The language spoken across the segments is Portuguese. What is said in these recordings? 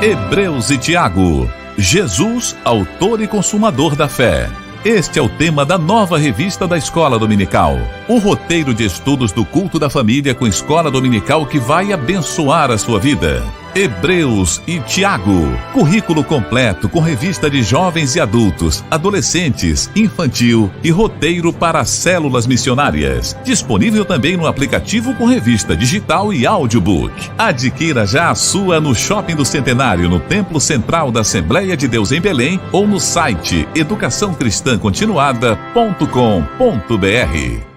Hebreus e Tiago. Jesus, autor e consumador da fé. Este é o tema da nova revista da Escola Dominical. O roteiro de estudos do culto da família com Escola Dominical que vai abençoar a sua vida. Hebreus e Tiago. Currículo completo com revista de jovens e adultos, adolescentes, infantil e roteiro para células missionárias. Disponível também no aplicativo com revista digital e audiobook. Adquira já a sua no Shopping do Centenário, no Templo Central da Assembleia de Deus em Belém ou no site educaçãocristãcontinuada.com.br.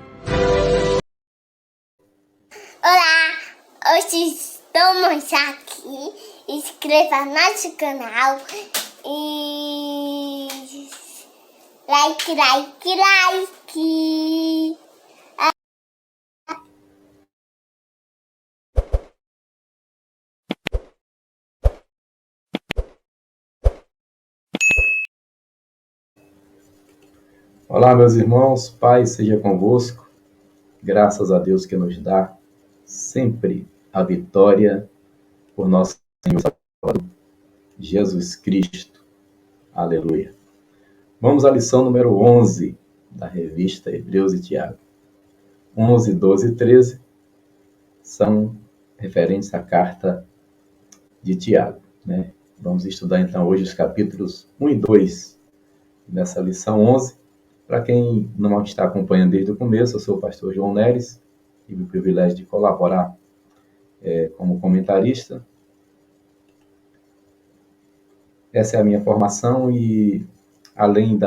Olá, hoje estamos aqui. Inscreva no nosso canal e like. Olá, meus irmãos, paz seja convosco. Graças a Deus que nos dá sempre a vitória por nosso Senhor Jesus Cristo. Aleluia. Vamos à lição número 11 da revista Hebreus e Tiago. 11, 12 e 13 são referentes à carta de Tiago, né? Vamos estudar então hoje os capítulos 1 e 2 nessa lição 11. Para quem não está acompanhando desde o começo, eu sou o pastor João Neres, tive o privilégio de colaborar como comentarista. Essa é a minha formação e, além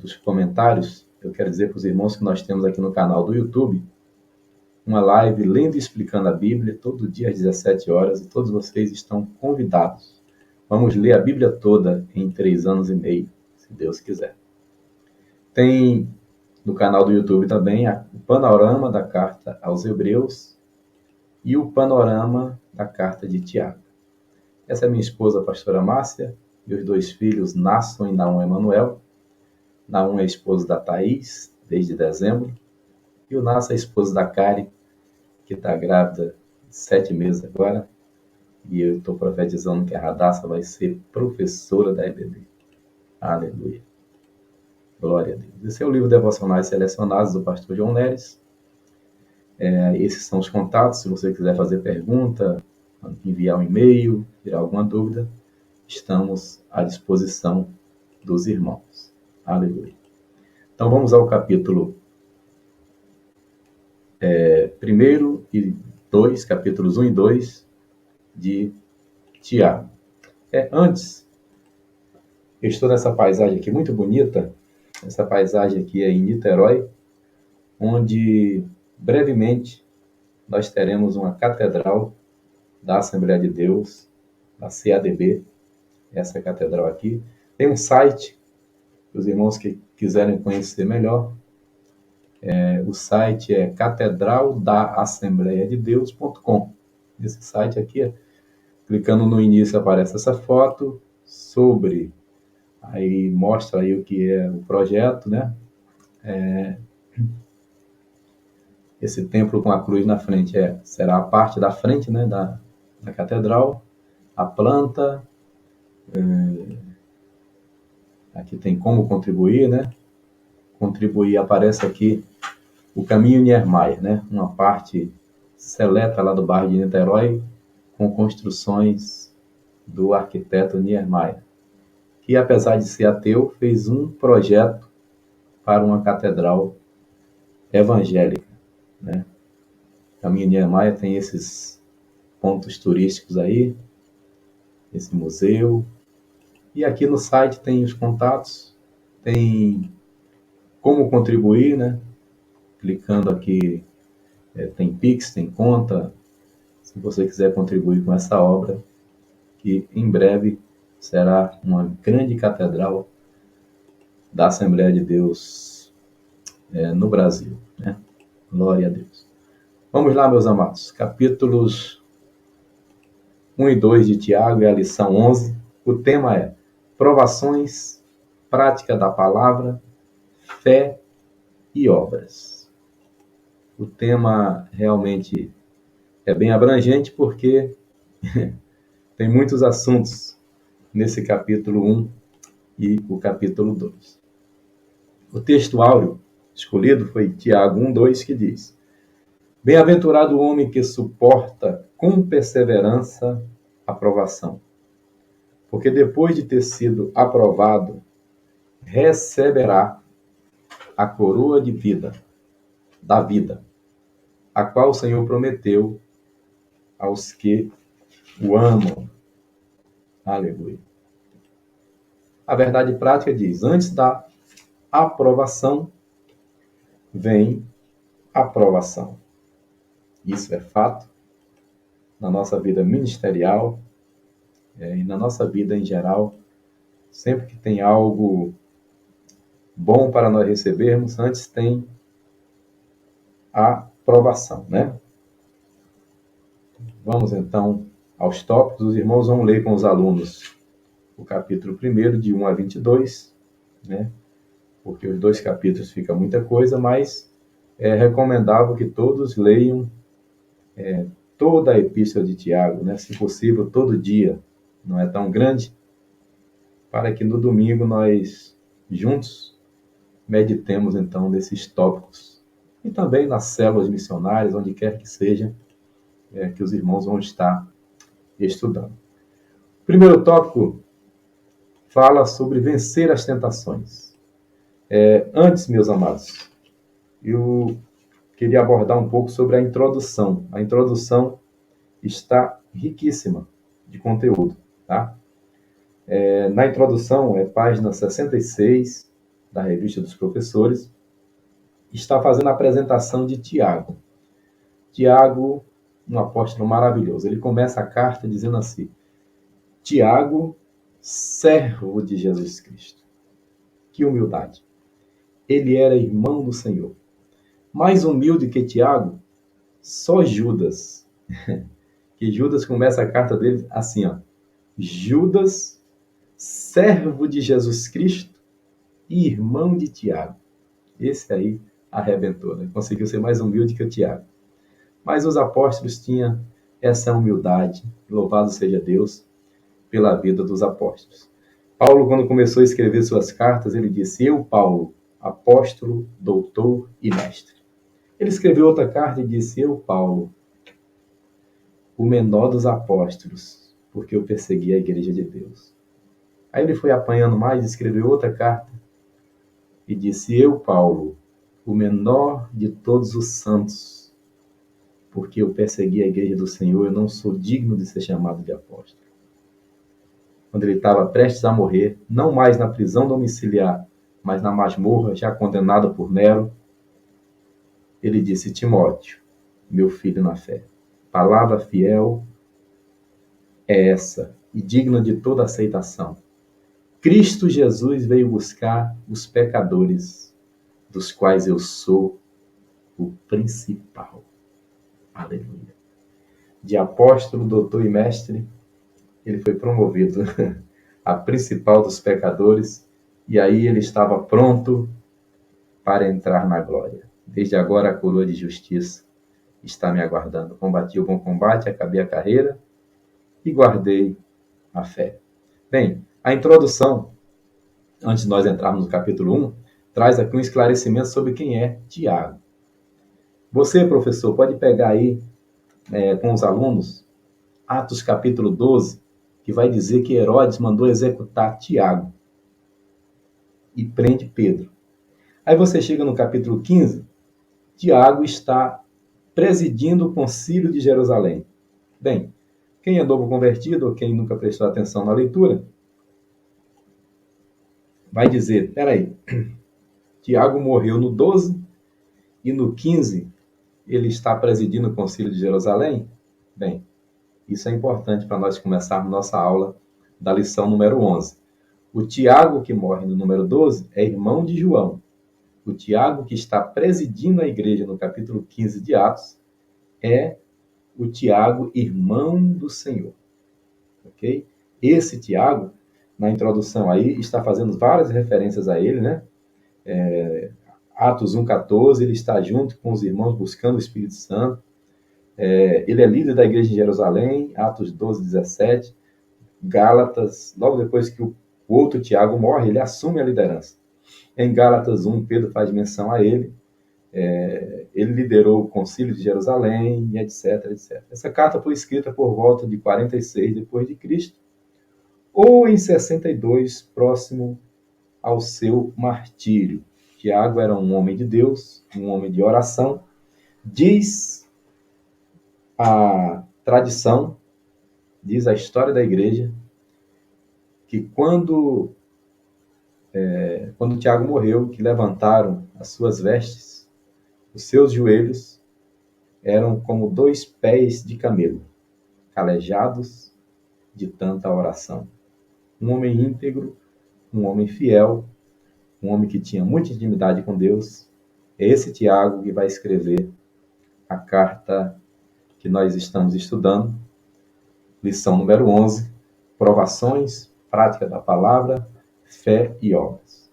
dos comentários, eu quero dizer para os irmãos que nós temos aqui no canal do YouTube uma live lendo e explicando a Bíblia, todo dia às 17 horas, e todos vocês estão convidados. Vamos ler a Bíblia toda em 3 anos e meio, se Deus quiser. Tem no canal do YouTube também o panorama da carta aos Hebreus e o panorama da carta de Tiago. Essa é minha esposa, a pastora Márcia, e os 2 filhos, Nasson e Naum Emanuel. Naum é esposo da Thaís, desde dezembro, e o Nasson é esposo da Kari, que está grávida de 7 meses agora, e eu estou profetizando que a Radassa vai ser professora da EBD. Aleluia. Glória a Deus. Esse é o livro Devocionais Selecionados do pastor João Neres. Esses são os contatos. Se você quiser fazer pergunta, enviar um e-mail, tirar alguma dúvida, estamos à disposição dos irmãos. Aleluia. Então vamos ao capítulo 1 e 2, capítulos 1 e 2 de Tiago. Antes, eu estou nessa paisagem aqui muito bonita. Essa paisagem aqui é em Niterói, onde brevemente nós teremos uma catedral da Assembleia de Deus, da CADB, essa catedral aqui. Tem um site, para os irmãos que quiserem conhecer melhor, o site é catedraldaassembleiadedeus.com. Esse site aqui, clicando no início aparece essa foto, aí mostra aí o que é o projeto, né? Esse templo com a cruz na frente será a parte da frente, né, da catedral. A planta, aqui tem como contribuir, né? Contribuir, aparece aqui o caminho Niemeyer, né? Uma parte seleta lá do bairro de Niterói, com construções do arquiteto Niemeyer, que apesar de ser ateu, fez um projeto para uma catedral evangélica, né? O caminho Niemeyer tem esses pontos turísticos aí, esse museu, e aqui no site tem os contatos, tem como contribuir, né? Clicando aqui, tem Pix, tem conta, se você quiser contribuir com essa obra, que em breve será uma grande catedral da Assembleia de Deus no Brasil, né? Glória a Deus. Vamos lá, meus amados, capítulos 1 e 2 de Tiago é a lição 11. O tema é provações, prática da palavra, fé e obras. O tema realmente é bem abrangente porque tem muitos assuntos nesse capítulo 1 e o capítulo 2. O texto áureo escolhido foi Tiago 1:2, que diz: Bem-aventurado o homem que suporta com perseverança a provação, porque depois de ter sido aprovado, receberá a coroa de vida, da vida, a qual o Senhor prometeu aos que o amam. Aleluia. A verdade prática diz: antes da aprovação, vem a provação. Isso é fato na nossa vida ministerial e na nossa vida em geral. Sempre que tem algo bom para nós recebermos, antes tem a provação, né? Vamos então aos tópicos. Os irmãos vão ler com os alunos o capítulo 1, de 1 a 22, né? Porque os 2 capítulos fica muita coisa, mas é recomendável que todos leiam toda a epístola de Tiago, né? Se possível, todo dia, não é tão grande, para que no domingo nós, juntos, meditemos então nesses tópicos. E também nas células missionárias, onde quer que seja, que os irmãos vão estar estudando. O primeiro tópico fala sobre vencer as tentações. Antes, meus amados, eu queria abordar um pouco sobre a introdução. A introdução está riquíssima de conteúdo, tá? Na introdução, página 66 da Revista dos Professores, está fazendo a apresentação de Tiago. Tiago, um apóstolo maravilhoso. Ele começa a carta dizendo assim: Tiago, servo de Jesus Cristo. Que humildade! Ele era irmão do Senhor. Mais humilde que Tiago, só Judas. Que Judas começa a carta dele assim, ó: Judas, servo de Jesus Cristo e irmão de Tiago. Esse aí arrebentou, né? Conseguiu ser mais humilde que o Tiago. Mas os apóstolos tinham essa humildade. Louvado seja Deus pela vida dos apóstolos. Paulo, quando começou a escrever suas cartas, ele disse: Eu, Paulo, apóstolo, doutor e mestre. Ele escreveu outra carta e disse: Eu, Paulo, o menor dos apóstolos, porque eu persegui a igreja de Deus. Aí ele foi apanhando mais, escreveu outra carta e disse: Eu, Paulo, o menor de todos os santos, porque eu persegui a igreja do Senhor, eu não sou digno de ser chamado de apóstolo. Quando ele estava prestes a morrer, não mais na prisão domiciliar, mas na masmorra, já condenado por Nero, ele disse: Timóteo, meu filho na fé, palavra fiel é essa, e digna de toda aceitação. Cristo Jesus veio buscar os pecadores, dos quais eu sou o principal. Aleluia. De apóstolo, doutor e mestre, ele foi promovido a principal dos pecadores, e aí ele estava pronto para entrar na glória. Desde agora a coroa de justiça está me aguardando. Combati o bom combate, acabei a carreira e guardei a fé. Bem, a introdução, antes de nós entrarmos no capítulo 1, traz aqui um esclarecimento sobre quem é Tiago. Você, professor, pode pegar aí com os alunos Atos capítulo 12, que vai dizer que Herodes mandou executar Tiago e prende Pedro. Aí você chega no capítulo 15, Tiago está presidindo o concílio de Jerusalém. Bem, quem é novo convertido ou quem nunca prestou atenção na leitura, vai dizer: peraí, Tiago morreu no 12 e no 15 ele está presidindo o concílio de Jerusalém? Bem, isso é importante para nós começarmos nossa aula da lição número 11. O Tiago que morre no número 12 é irmão de João. O Tiago que está presidindo a igreja no capítulo 15 de Atos é o Tiago, irmão do Senhor. Ok? Esse Tiago, na introdução aí, está fazendo várias referências a ele, né? Atos 1,14, ele está junto com os irmãos buscando o Espírito Santo. Ele é líder da igreja de Jerusalém, Atos 12, 17. Gálatas, logo depois que o outro Tiago morre, ele assume a liderança. Em Gálatas 1, Pedro faz menção a ele. Ele liderou o Concílio de Jerusalém, etc, etc. Essa carta foi escrita por volta de 46 depois de Cristo, ou em 62, próximo ao seu martírio. Tiago era um homem de Deus, um homem de oração. Diz a tradição, diz a história da igreja, que quando Tiago morreu, que levantaram as suas vestes, os seus joelhos eram como 2 pés de camelo, calejados de tanta oração. Um homem íntegro, um homem fiel, um homem que tinha muita intimidade com Deus. É esse Tiago que vai escrever a carta que nós estamos estudando, lição número 11, provações, prática da palavra, fé e obras.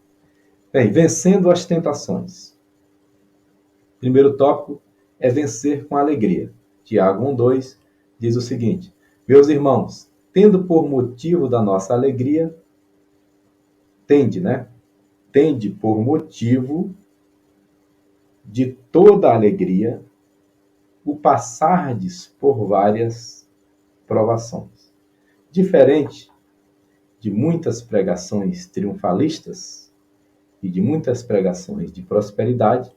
Bem, vencendo as tentações. Primeiro tópico é vencer com alegria. Tiago 1:2 diz o seguinte: meus irmãos, tendo por motivo da nossa alegria, tende por motivo de toda a alegria o passardes por várias provações. Diferente de muitas pregações triunfalistas e de muitas pregações de prosperidade,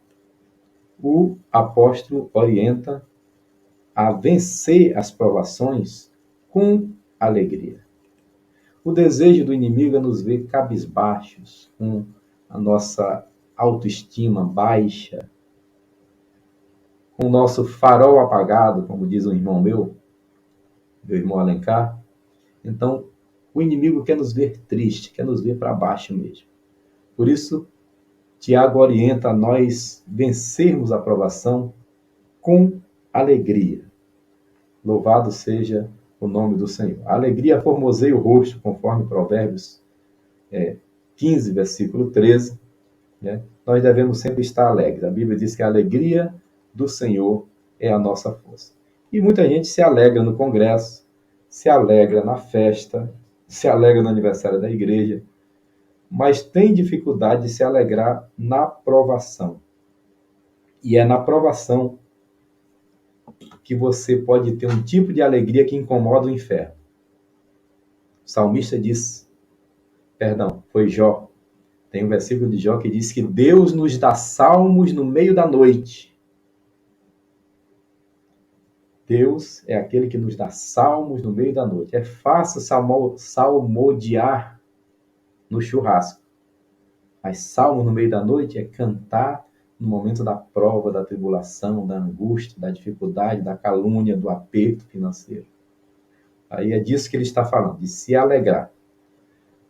o apóstolo orienta a vencer as provações com alegria. O desejo do inimigo é nos ver cabisbaixos, com a nossa autoestima baixa, com o nosso farol apagado, como diz um irmão meu irmão Alencar. Então, o inimigo quer nos ver triste, quer nos ver para baixo mesmo. Por isso, Tiago orienta a nós vencermos a provação com alegria. Louvado seja o nome do Senhor. A alegria formoseia o rosto, conforme Provérbios 15, versículo 13. Nós devemos sempre estar alegres. A Bíblia diz que a alegria do Senhor é a nossa força. E muita gente se alegra no congresso, se alegra na festa, se alegra no aniversário da igreja, mas tem dificuldade de se alegrar na provação. E é na provação que você pode ter um tipo de alegria que incomoda o inferno. O salmista diz, foi Jó. Tem um versículo de Jó que diz que Deus nos dá salmos no meio da noite. Deus é aquele que nos dá salmos no meio da noite. É fácil salmodiar no churrasco. Mas salmo no meio da noite é cantar no momento da prova, da tribulação, da angústia, da dificuldade, da calúnia, do aperto financeiro. Aí é disso que ele está falando, de se alegrar.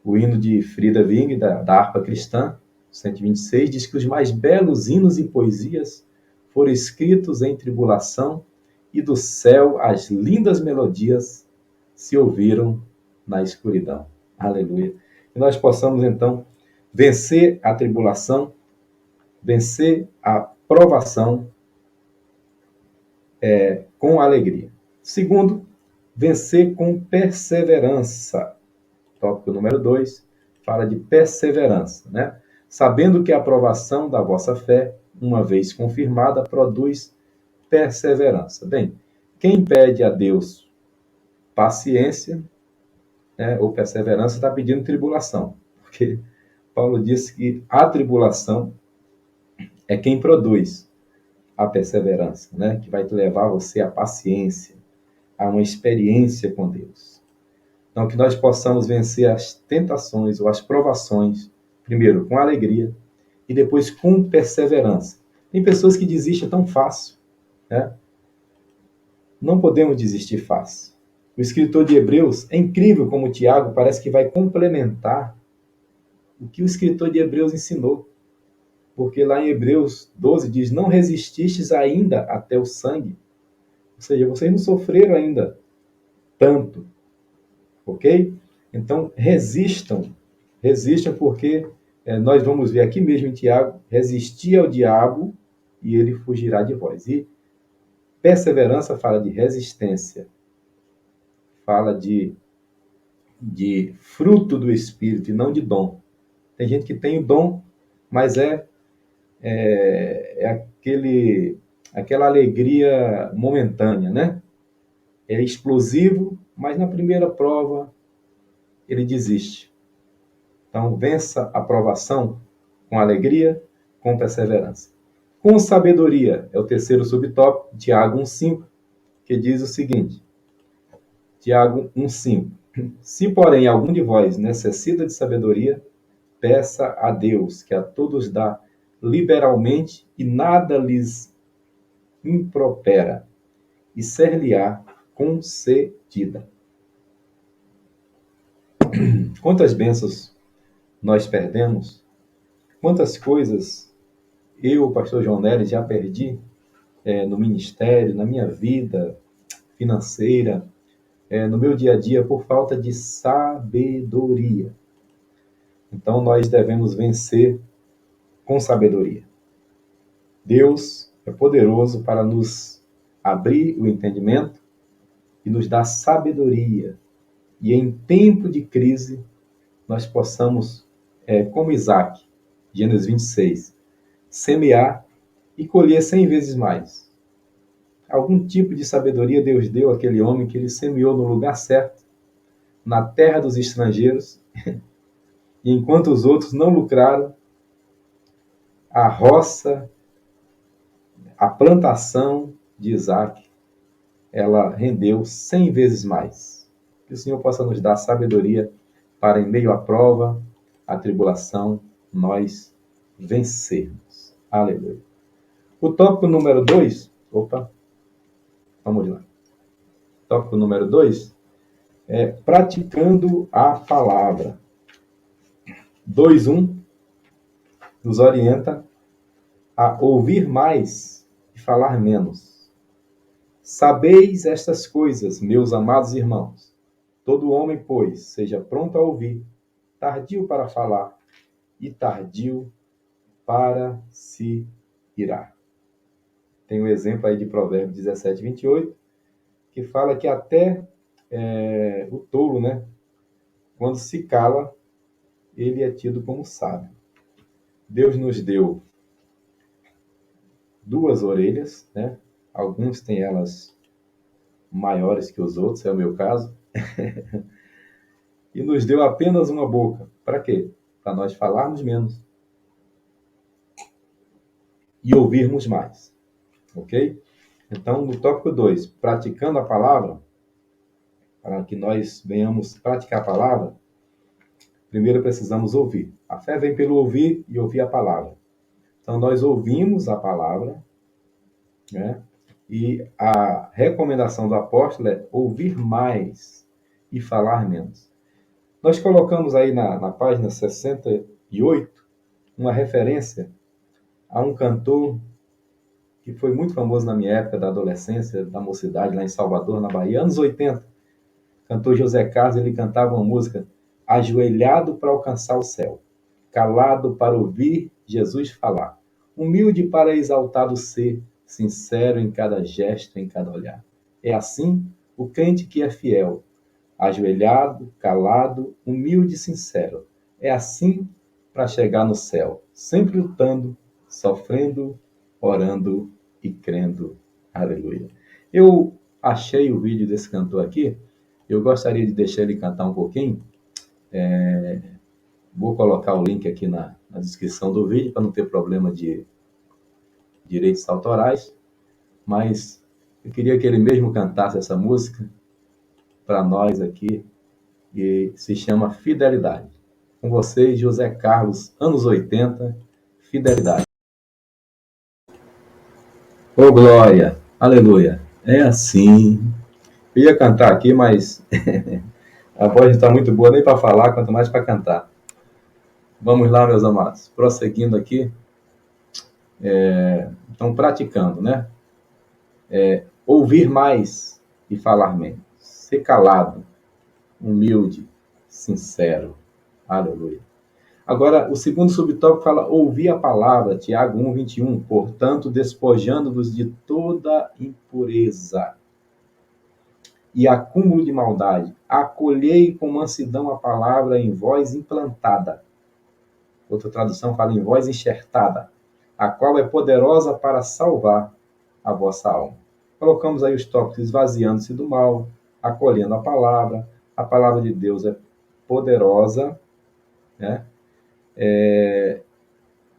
O hino de Frida Wing, da harpa cristã, 126, diz que os mais belos hinos e poesias foram escritos em tribulação e do céu as lindas melodias se ouviram na escuridão. Aleluia. Que nós possamos, então, vencer a tribulação, vencer a provação com alegria. Segundo, vencer com perseverança. Tópico número 2 fala de perseverança, Sabendo que a aprovação da vossa fé, uma vez confirmada, produz perseverança. Bem, quem pede a Deus paciência, ou perseverança, está pedindo tribulação. Porque Paulo disse que a tribulação é quem produz a perseverança, que vai te levar você à paciência, a uma experiência com Deus. Então, que nós possamos vencer as tentações ou as provações, primeiro com alegria e depois com perseverança. Tem pessoas que desistem tão fácil, Não podemos desistir fácil. O escritor de Hebreus, é incrível como Tiago parece que vai complementar o que o escritor de Hebreus ensinou. Porque lá em Hebreus 12 diz, não resististes ainda até o sangue. Ou seja, vocês não sofreram ainda tanto. Ok? Então, resistam porque nós vamos ver aqui mesmo em Tiago, resistir ao diabo e ele fugirá de vós. E perseverança fala de resistência, fala de de fruto do Espírito e não de dom. Tem gente que tem o dom, mas aquela alegria momentânea, né? É explosivo, mas na primeira prova ele desiste. Então, vença a provação com alegria, com perseverança. Com sabedoria, é o terceiro subtópico, Tiago 1,5, que diz o seguinte, Tiago 1,5. Se, porém, algum de vós necessita de sabedoria, peça a Deus, que a todos dá liberalmente e nada lhes impropera, e ser-lhe-á concedida. Quantas bênçãos nós perdemos? Quantas coisas eu, pastor João Nery, já perdi no ministério, na minha vida financeira, no meu dia a dia, por falta de sabedoria. Então, nós devemos vencer com sabedoria. Deus é poderoso para nos abrir o entendimento e nos dar sabedoria. E em tempo de crise, nós possamos, como Isaac, Gênesis 26, semear e colher 100 vezes mais. Algum tipo de sabedoria Deus deu àquele homem que ele semeou no lugar certo, na terra dos estrangeiros, e enquanto os outros não lucraram, a roça, a plantação de Isaac, ela rendeu 100 vezes mais. Que o Senhor possa nos dar sabedoria para, em meio à prova, à tribulação, nós vencermos. Aleluia. O tópico número 2, vamos lá. Tópico número 2 é praticando a palavra. 2:1 nos orienta a ouvir mais e falar menos. Sabeis estas coisas, meus amados irmãos. Todo homem, pois, seja pronto a ouvir, tardio para falar e tardio para se irar. Tem um exemplo aí de Provérbios 17:28, que fala que até o tolo, né, quando se cala, ele é tido como sábio. Deus nos deu 2 orelhas, né? Alguns têm elas maiores que os outros, é o meu caso. E nos deu apenas uma boca. Para quê? Para nós falarmos menos e ouvirmos mais. Ok? Então, no tópico 2, praticando a palavra, para que nós venhamos praticar a palavra, primeiro precisamos ouvir. A fé vem pelo ouvir e ouvir a palavra. Então, nós ouvimos a palavra, né? E a recomendação do apóstolo é ouvir mais e falar menos. Nós colocamos aí na página 68 uma referência a um cantor que foi muito famoso na minha época da adolescência, da mocidade, lá em Salvador, na Bahia, anos 80. O cantor José Carlos, ele cantava uma música: ajoelhado para alcançar o céu, calado para ouvir Jesus falar, humilde para exaltado ser, sincero em cada gesto, em cada olhar. É assim o crente que é fiel, ajoelhado, calado, humilde e sincero. É assim para chegar no céu, sempre lutando, sofrendo, orando e crendo. Aleluia. Eu achei o vídeo desse cantor aqui, eu gostaria de deixar ele cantar um pouquinho. Vou colocar o link aqui na descrição do vídeo, para não ter problema de direitos autorais, mas eu queria que ele mesmo cantasse essa música para nós aqui, e se chama Fidelidade. Com vocês, José Carlos, anos 80, Fidelidade. Ô glória, aleluia, é assim. Eu ia cantar aqui, mas a voz não está muito boa nem para falar, quanto mais para cantar. Vamos lá, meus amados, prosseguindo aqui. Então, praticando, né? Ouvir mais e falar menos. Ser calado, humilde, sincero. Aleluia. Agora, o segundo subtópico fala ouvir a palavra, Tiago 1:21. Portanto, despojando-vos de toda impureza e acúmulo de maldade. Acolhei com mansidão a palavra em voz implantada. Outra tradução fala em voz enxertada, a qual é poderosa para salvar a vossa alma. Colocamos aí os tópicos: esvaziando-se do mal, acolhendo a palavra de Deus é poderosa, né?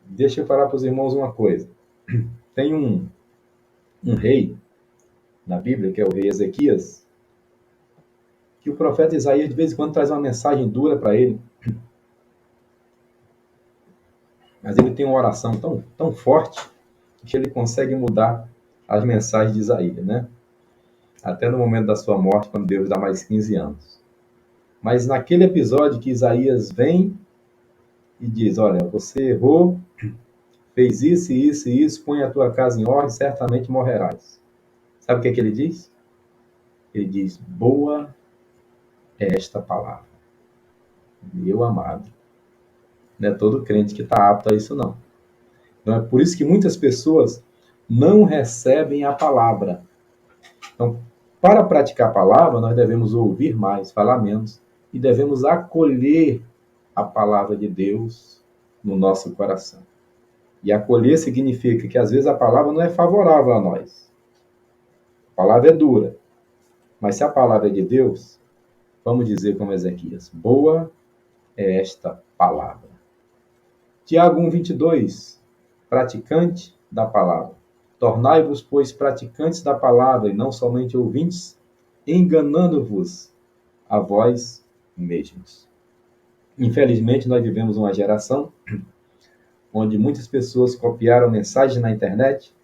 Deixa eu falar para os irmãos uma coisa. Tem um rei na Bíblia, que é o rei Ezequias, que o profeta Isaías de vez em quando traz uma mensagem dura para ele. Mas ele tem uma oração tão forte que ele consegue mudar as mensagens de Isaías, né? Até no momento da sua morte, quando Deus dá mais 15 anos. Mas naquele episódio que Isaías vem e diz: olha, você errou, fez isso, isso e isso, põe a tua casa em ordem, certamente morrerás. Sabe o que é que ele diz? Ele diz: boa é esta palavra. Meu amado. Não é todo crente que está apto a isso, não. Então é por isso que muitas pessoas não recebem a palavra. Então, para praticar a palavra, nós devemos ouvir mais, falar menos, e devemos acolher a palavra de Deus no nosso coração. E acolher significa que às vezes a palavra não é favorável a nós. A palavra é dura. Mas se a palavra é de Deus, vamos dizer como Ezequias: boa é esta palavra. Tiago 1:22, praticante da palavra. Tornai-vos, pois, praticantes da palavra, e não somente ouvintes, enganando-vos a vós mesmos. Infelizmente, nós vivemos uma geração onde muitas pessoas copiaram mensagens na internet,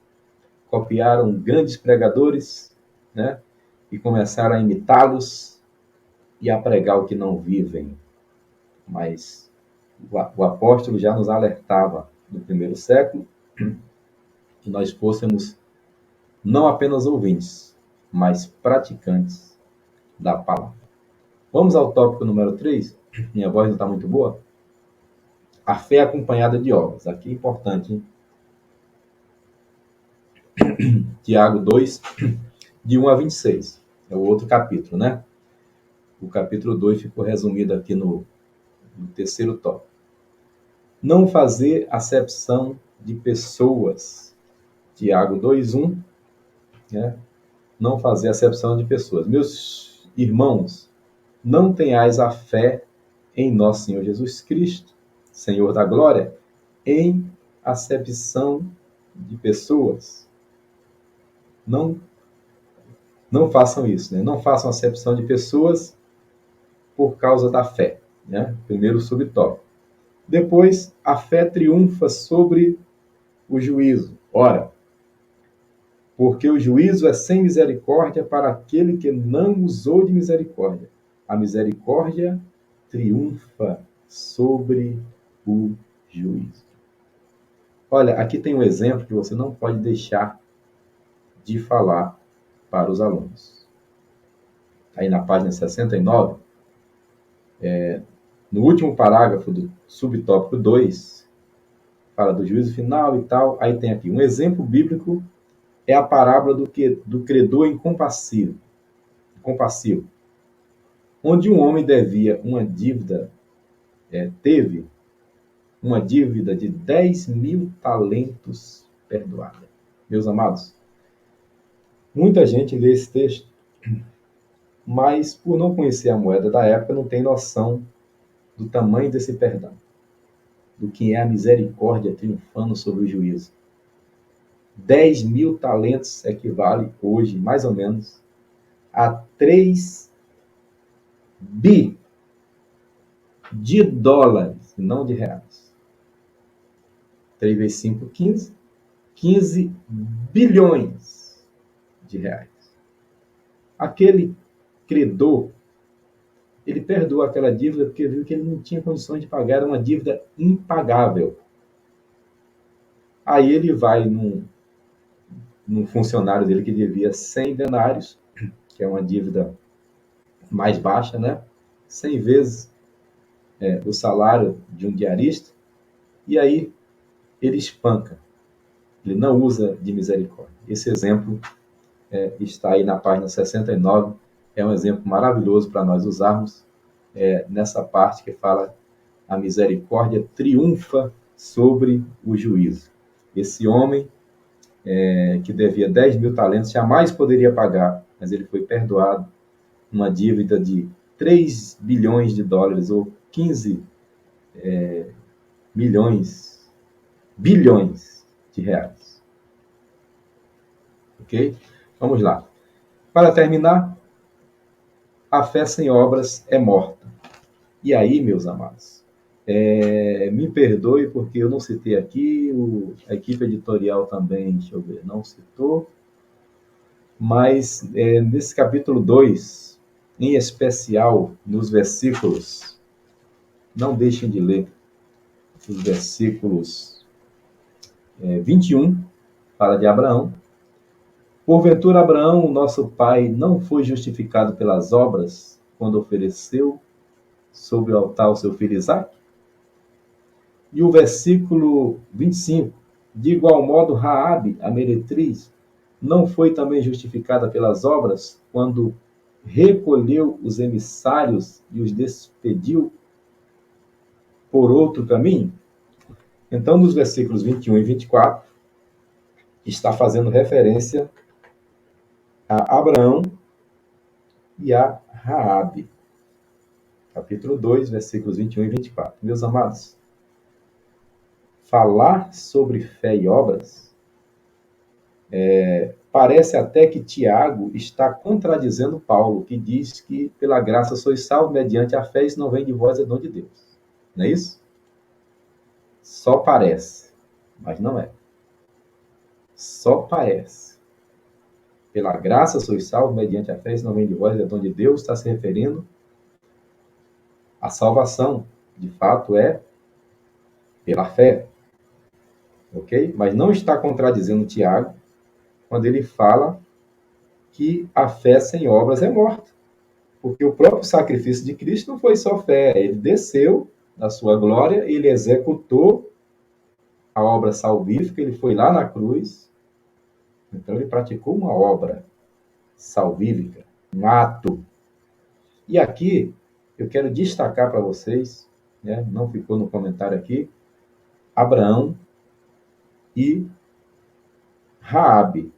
copiaram grandes pregadores, né? E começaram a imitá-los e a pregar o que não vivem. Mas o apóstolo já nos alertava no primeiro século que nós fôssemos não apenas ouvintes, mas praticantes da palavra. Vamos ao tópico número 3. Minha voz não está muito boa. A fé acompanhada de obras. Aqui é importante, hein? Tiago 2, de 1 a 26. É o outro capítulo, né? O capítulo 2 ficou resumido aqui no terceiro tópico. Não fazer acepção de pessoas. Tiago 2:1, né? Não fazer acepção de pessoas. Meus irmãos, não tenhais a fé em nosso Senhor Jesus Cristo, Senhor da glória, em acepção de pessoas. Não façam isso, né? Não façam acepção de pessoas por causa da fé, né? Primeiro subtópico. Depois, a fé triunfa sobre o juízo. Ora, porque o juízo é sem misericórdia para aquele que não usou de misericórdia. A misericórdia triunfa sobre o juízo. Olha, aqui tem um exemplo que você não pode deixar de falar para os alunos. Aí na página 69, no último parágrafo do subtópico 2, fala do juízo final e tal. Aí tem aqui um exemplo bíblico, é a parábola do credor incompassivo, onde um homem devia uma dívida, teve uma dívida de 10.000 talentos perdoada. Meus amados, muita gente lê esse texto, mas por não conhecer a moeda da época, não tem noção do tamanho desse perdão, do que é a misericórdia triunfando sobre o juízo. 10.000 talentos equivale hoje, mais ou menos, a 3 bi de dólares, não de reais. 3 vezes 5, 15. 15 bilhões de reais. Aquele credor, ele perdoou aquela dívida porque viu que ele não tinha condições de pagar, era uma dívida impagável. Aí ele vai num funcionário dele que devia 100 denários, que é uma dívida mais baixa, né? 100 vezes o salário de um diarista, e aí ele espanca. Ele não usa de misericórdia. Esse exemplo está aí na página 69 é um exemplo maravilhoso para nós usarmos nessa parte que fala a misericórdia triunfa sobre o juízo. Esse homem que devia 10 mil talentos jamais poderia pagar, mas ele foi perdoado uma dívida de 3 bilhões de dólares ou 15 bilhões de reais. Ok? Vamos lá. Para terminar, a fé sem obras é morta. E aí, meus amados, me perdoe porque eu não citei aqui, a equipe editorial também, deixa eu ver, não citou, mas nesse capítulo 2, em especial nos versículos, não deixem de ler, os versículos 21, fala de Abraão. Porventura Abraão, nosso pai, não foi justificado pelas obras quando ofereceu sobre o altar o seu filho Isaque? E o versículo 25, de igual modo Raabe, a meretriz, não foi também justificada pelas obras quando recolheu os emissários e os despediu por outro caminho? Então, nos versículos 21 e 24, está fazendo referência a Abraão e a Raabe. Capítulo 2, versículos 21 e 24. Meus amados, falar sobre fé e obras parece até que Tiago está contradizendo Paulo, que diz que pela graça sois salvos mediante a fé, isso não vem de vós, é dom de Deus. Não é isso? Só parece, mas não é. Só parece. Pela graça sois salvos mediante a fé, isso não vem de vós, é dom de Deus, está se referindo à salvação. De fato, é pela fé. Ok? Mas não está contradizendo Tiago quando ele fala que a fé sem obras é morta. Porque o próprio sacrifício de Cristo não foi só fé, ele desceu da sua glória, ele executou a obra salvífica, ele foi lá na cruz, então ele praticou uma obra salvífica, um ato. E aqui eu quero destacar para vocês, né, não ficou no comentário aqui, Abraão e Raabe.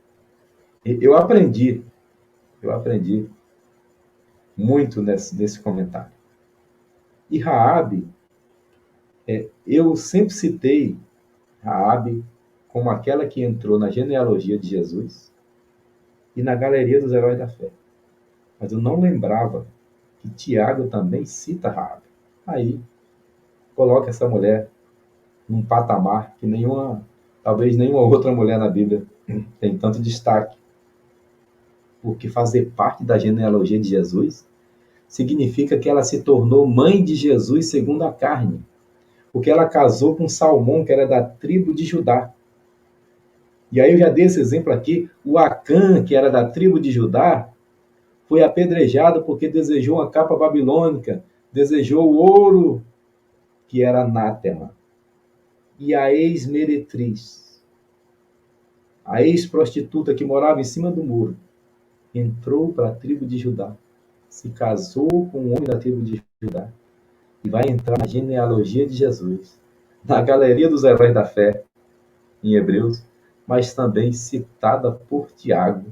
Eu aprendi muito nesse comentário. E Raabe, eu sempre citei Raabe como aquela que entrou na genealogia de Jesus e na galeria dos heróis da fé. Mas eu não lembrava que Tiago também cita Raabe. Aí, coloca essa mulher num patamar que talvez nenhuma outra mulher na Bíblia tem tanto destaque. Porque fazer parte da genealogia de Jesus significa que ela se tornou mãe de Jesus segundo a carne. Porque ela casou com Salmão, que era da tribo de Judá. E aí eu já dei esse exemplo aqui, o Acã, que era da tribo de Judá, foi apedrejado porque desejou uma capa babilônica, desejou o ouro, que era anátema. E a ex-meretriz, a ex-prostituta que morava em cima do muro, entrou para a tribo de Judá, se casou com um homem da tribo de Judá, e vai entrar na genealogia de Jesus, na galeria dos heróis da fé, em Hebreus, mas também citada por Tiago.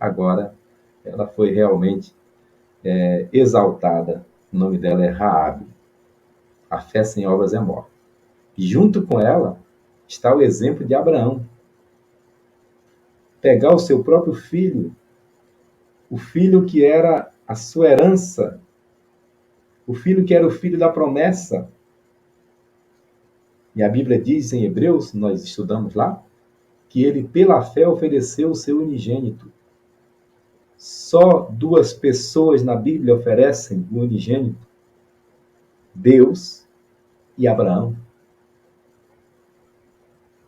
Agora, ela foi realmente exaltada. O nome dela é Raabe. A fé sem obras é morta. E junto com ela está o exemplo de Abraão. Pegar o seu próprio filho, o filho que era a sua herança, o filho que era o filho da promessa. E a Bíblia diz em Hebreus, nós estudamos lá, que ele pela fé ofereceu o seu unigênito. Só duas pessoas na Bíblia oferecem o unigênito: Deus e Abraão.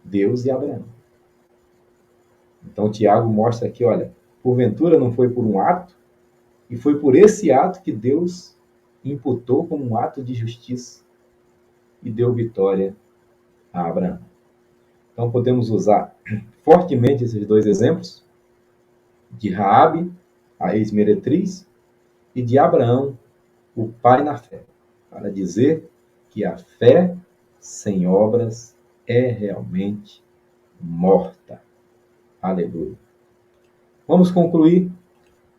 Deus e Abraão. Então Tiago mostra aqui, olha, porventura não foi por um ato, e foi por esse ato que Deus imputou como um ato de justiça e deu vitória a Abraão. Então podemos usar fortemente esses dois exemplos de Raabe a ex-meretriz, e de Abraão, o pai na fé, para dizer que a fé sem obras é realmente morta. Aleluia. Vamos concluir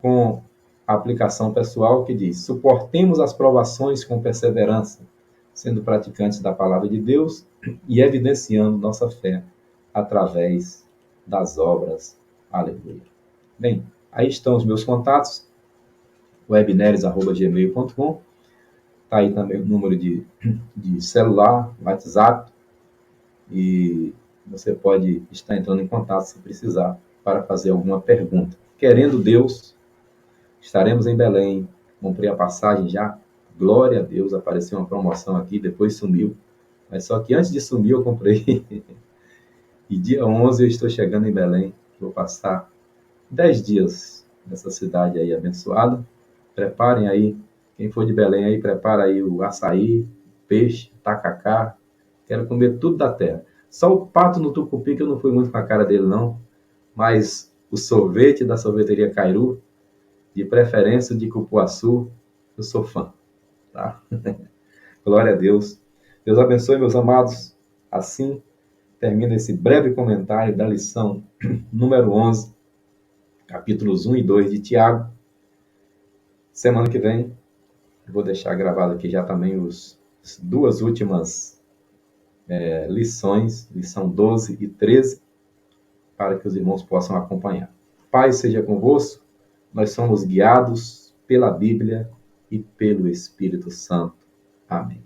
com a aplicação pessoal que diz: suportemos as provações com perseverança, sendo praticantes da palavra de Deus e evidenciando nossa fé através das obras. Aleluia. Bem, aí estão os meus contatos, webneres@gmail.com. Está aí também o número de celular, WhatsApp, e você pode estar entrando em contato se precisar para fazer alguma pergunta. Querendo Deus, estaremos em Belém. Comprei a passagem já. Glória a Deus, apareceu uma promoção aqui, depois sumiu. Mas só que antes de sumir eu comprei. E dia 11 eu estou chegando em Belém. Vou passar 10 dias nessa cidade aí abençoada. Preparem aí, quem for de Belém aí, prepara aí o açaí, peixe, tacacá. Quero comer tudo da terra. Só o pato no tucupi, que eu não fui muito com a cara dele não. Mas o sorvete da sorveteria Cairu, de preferência de cupuaçu, eu sou fã. Tá? Glória a Deus. Deus abençoe, meus amados. Assim termina esse breve comentário da lição número 11, capítulos 1 e 2 de Tiago. Semana que vem, eu vou deixar gravado aqui já também as duas últimas lições, lição 12 e 13, para que os irmãos possam acompanhar. Paz seja convosco. Nós somos guiados pela Bíblia e pelo Espírito Santo. Amém.